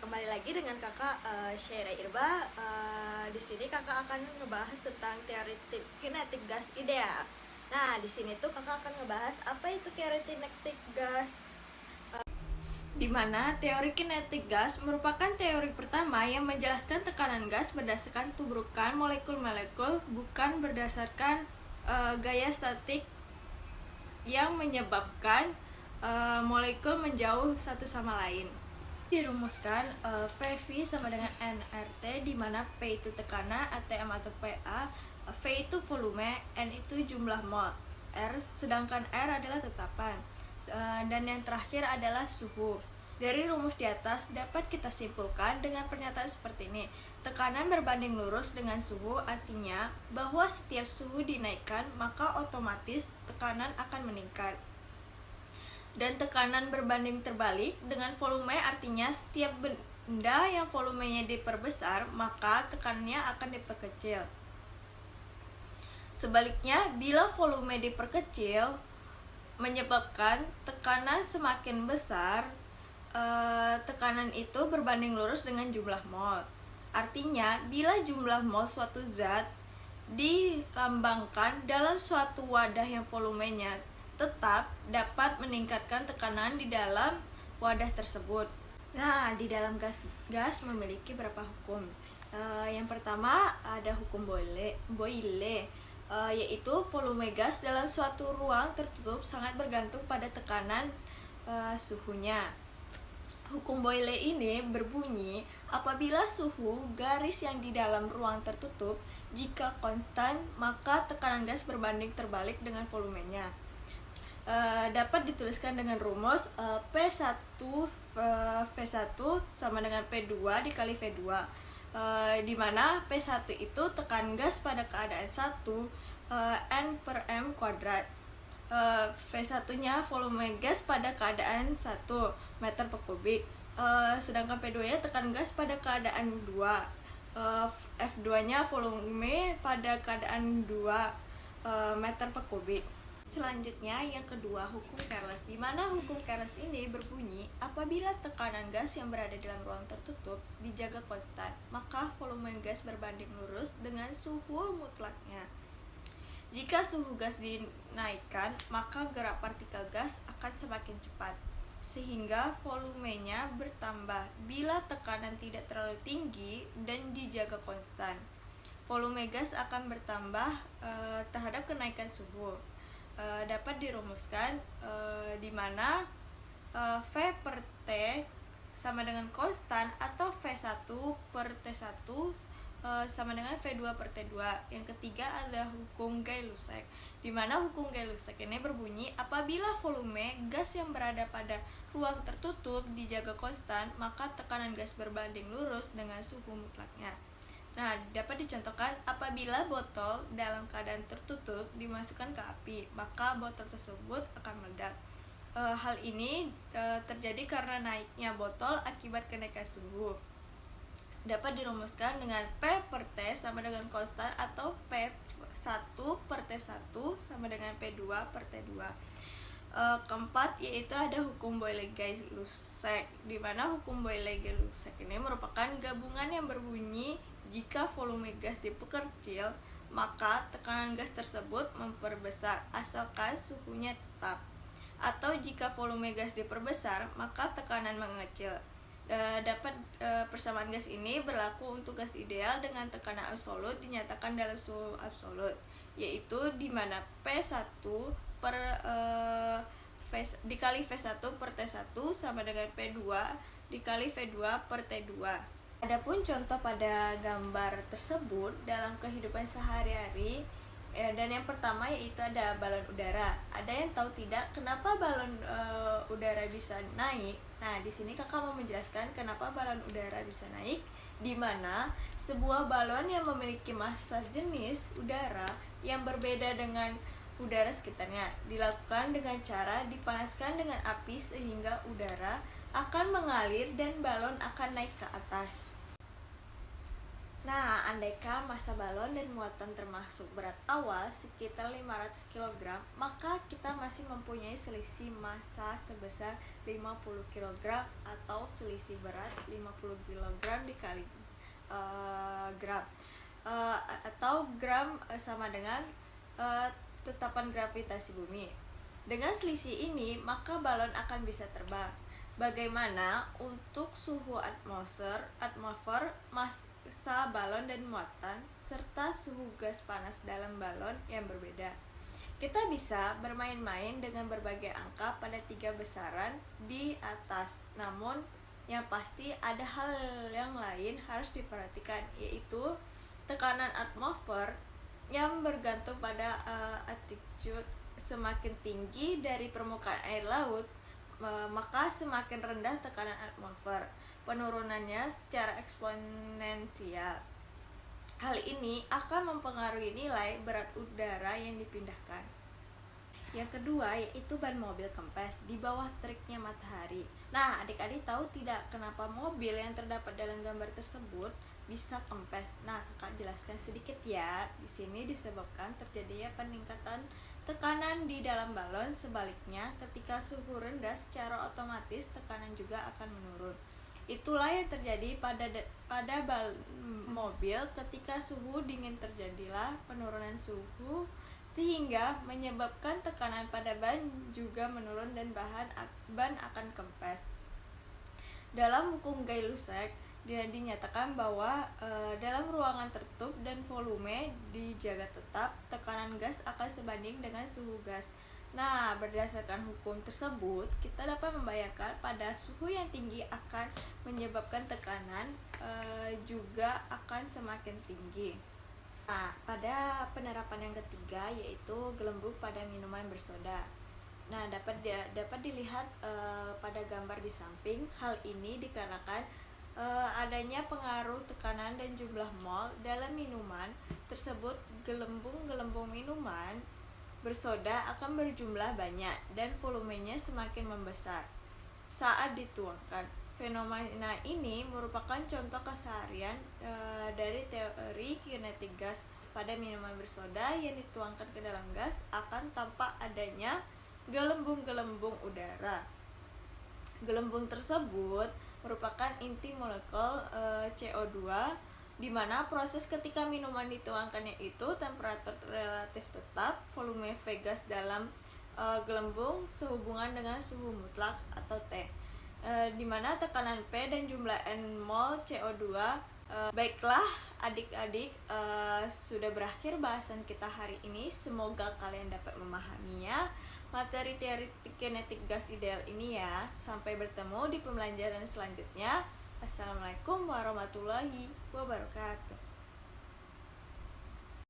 kembali lagi dengan kakak Syaira Irba. Di sini kakak akan ngebahas tentang teori kinetik gas ideal. Nah, di sini tuh kakak akan ngebahas apa itu teori kinetik gas. Di mana teori kinetik gas merupakan teori pertama yang menjelaskan tekanan gas berdasarkan tubrukan molekul-molekul, bukan berdasarkan gaya statik yang menyebabkan molekul menjauh satu sama lain. Dirumuskan PV sama dengan nRT, di mana P itu tekanan, ATM atau PA, V itu volume, N itu jumlah mol, R sedangkan R adalah tetapan, dan yang terakhir adalah suhu. Dari rumus di atas dapat kita simpulkan dengan pernyataan seperti ini. Tekanan berbanding lurus dengan suhu, artinya bahwa setiap suhu dinaikkan maka otomatis tekanan akan meningkat. Dan tekanan berbanding terbalik dengan volume, artinya setiap benda yang volumenya diperbesar maka tekanannya akan diperkecil. Sebaliknya, bila volume diperkecil menyebabkan tekanan semakin besar, tekanan itu berbanding lurus dengan jumlah mol. Artinya, bila jumlah mol suatu zat dilambangkan dalam suatu wadah yang volumenya tetap, dapat meningkatkan tekanan di dalam wadah tersebut. Nah, di dalam gas memiliki beberapa hukum. Yang pertama ada hukum Boyle, yaitu volume gas dalam suatu ruang tertutup sangat bergantung pada tekanan suhunya. Hukum Boyle ini berbunyi, apabila suhu garis yang di dalam ruang tertutup jika konstan, maka tekanan gas berbanding terbalik dengan volumenya. Dapat dituliskan dengan rumus P1 V1 sama dengan P2 dikali V2, di mana P1 itu tekan gas pada keadaan 1 N per M kuadrat, V1 nya volume gas pada keadaan 1 meter per kubik, sedangkan P2 nya tekan gas pada keadaan 2, F2 nya volume pada keadaan 2 meter per kubik. Selanjutnya yang kedua, hukum Charles, di mana hukum Charles ini berbunyi, apabila tekanan gas yang berada dalam ruang tertutup dijaga konstan, maka volume gas berbanding lurus dengan suhu mutlaknya. Jika suhu gas dinaikkan, maka gerak partikel gas akan semakin cepat, sehingga volumenya bertambah. Bila tekanan tidak terlalu tinggi dan dijaga konstan, volume gas akan bertambah terhadap kenaikan suhu. Dapat dirumuskan di mana V per T sama dengan konstan, atau V1 per T1 sama dengan V2 per T2. Yang ketiga adalah hukum Gay-Lussac, di mana hukum Gay-Lussac ini berbunyi, apabila volume gas yang berada pada ruang tertutup dijaga konstan, maka tekanan gas berbanding lurus dengan suhu mutlaknya. Nah, dapat dicontohkan, apabila botol dalam keadaan tertutup dimasukkan ke api, maka botol tersebut akan meledak. Hal ini terjadi karena naiknya botol akibat kenaikan suhu. Dapat dirumuskan dengan P per T sama dengan konstan, atau P1 per T1 sama dengan P2 per T2. Keempat yaitu ada hukum Boyle-Gay-Lussac, di mana hukum Boyle-Gay-Lussac ini merupakan gabungan yang berbunyi, jika volume gas diperkecil, maka tekanan gas tersebut memperbesar asalkan suhunya tetap. Atau jika volume gas diperbesar, maka tekanan mengecil. Persamaan gas ini berlaku untuk gas ideal dengan tekanan absolut dinyatakan dalam suhu absolut, yaitu di mana P1 per dikali V1 per T1 sama dengan P2 dikali V2 per T2. Adapun contoh pada gambar tersebut dalam kehidupan sehari-hari, dan yang pertama yaitu ada balon udara. Ada yang tahu tidak kenapa balon udara bisa naik? Nah, di sini kakak mau menjelaskan kenapa balon udara bisa naik, di mana sebuah balon yang memiliki massa jenis udara yang berbeda dengan udara sekitarnya dilakukan dengan cara dipanaskan dengan api, sehingga udara akan mengalir dan balon akan naik ke atas. Nah, andaikan massa balon dan muatan termasuk berat awal sekitar 500 kg, maka kita masih mempunyai selisih massa sebesar 50 kg atau selisih berat 50 kg dikali gram. Atau gram sama dengan tetapan gravitasi bumi. Dengan selisih ini, maka balon akan bisa terbang. Bagaimana untuk suhu atmosfer, massa balon dan muatan, serta suhu gas panas dalam balon yang berbeda? Kita bisa bermain-main dengan berbagai angka pada 3 besaran di atas. Namun, yang pasti ada hal yang lain harus diperhatikan, yaitu tekanan atmosfer yang bergantung pada altitude. Semakin tinggi dari permukaan air laut, maka semakin rendah tekanan atmosfer. Penurunannya secara eksponensial. Hal ini akan mempengaruhi nilai berat udara yang dipindahkan. Yang kedua yaitu ban mobil kempes di bawah teriknya matahari. Nah, adik-adik tahu tidak kenapa mobil yang terdapat dalam gambar tersebut bisa kempes? Nah, kakak jelaskan sedikit ya. Di sini disebabkan terjadinya peningkatan tekanan di dalam balon. Sebaliknya, ketika suhu rendah, secara otomatis tekanan juga akan menurun. Itulah yang terjadi pada mobil. Ketika suhu dingin terjadilah penurunan suhu sehingga menyebabkan tekanan pada ban juga menurun dan ban akan kempes. Dalam hukum Gay-Lussac dinyatakan bahwa dalam ruangan tertutup dan volume dijaga tetap, tekanan gas akan sebanding dengan suhu gas. Nah, berdasarkan hukum tersebut, kita dapat membayangkan pada suhu yang tinggi akan menyebabkan tekanan juga akan semakin tinggi. Nah, pada penerapan yang ketiga yaitu gelembung pada minuman bersoda. Nah, dapat dilihat pada gambar di samping. Hal ini dikarenakan adanya pengaruh tekanan dan jumlah mol dalam minuman tersebut. Gelembung minuman bersoda akan berjumlah banyak dan volumenya semakin membesar saat dituangkan. Fenomena ini merupakan contoh keseharian dari teori kinetik gas. Pada minuman bersoda yang dituangkan ke dalam gas akan tampak adanya gelembung-gelembung udara. Gelembung tersebut merupakan inti molekul CO2, di mana proses ketika minuman dituangkannya itu temperatur relatif tetap, volume V gas dalam gelembung sehubungan dengan suhu mutlak atau T, di mana tekanan P dan jumlah N mol CO2. Baiklah adik-adik, sudah berakhir bahasan kita hari ini. Semoga kalian dapat memahaminya materi teori kinetik gas ideal ini ya. Sampai bertemu di pembelajaran selanjutnya. Assalamualaikum warahmatullahi wabarakatuh.